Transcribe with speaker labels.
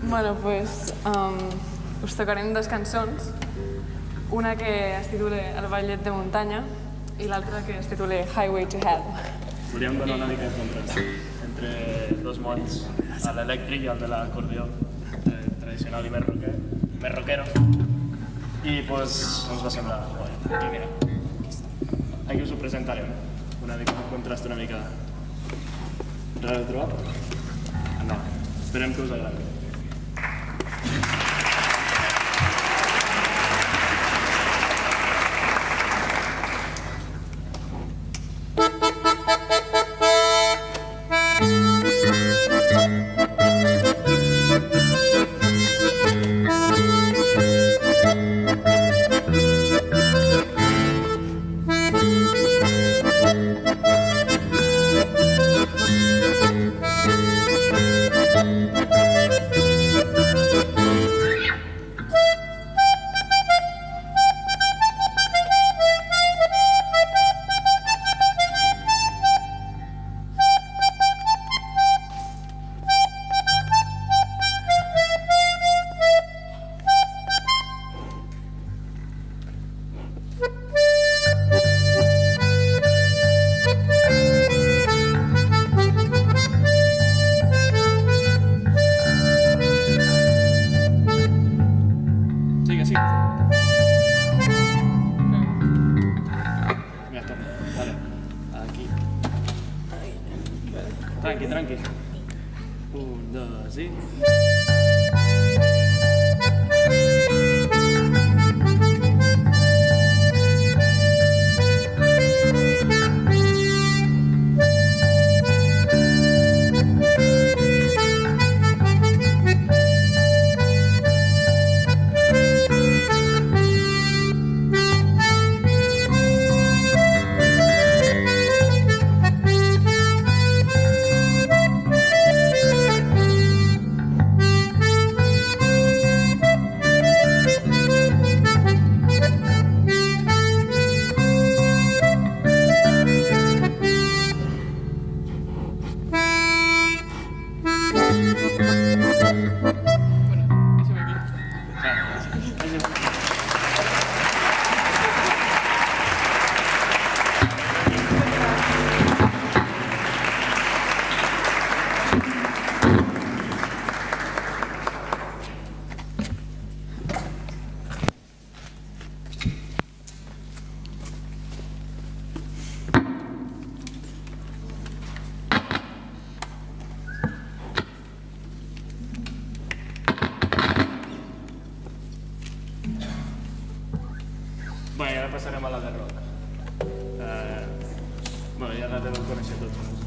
Speaker 1: Bueno, doncs us tocarem dues cançons. Una que es titula El ballet de muntanya i l'altra que es titula Highway to Hell.
Speaker 2: Volíem donar una mica de contrast entre dos mots, l'elèctric i el de l'acordió, tradicional i més rockero. I doncs ens va semblar guai. I mira, aquí us ho presentarem. Un contrast una mica rar de trobar. Endavant. Esperem que us agradi. Tranqui. 1, 2 i... Bueno, i ara passarem a la de rock. Ja la deveu conèixer tots.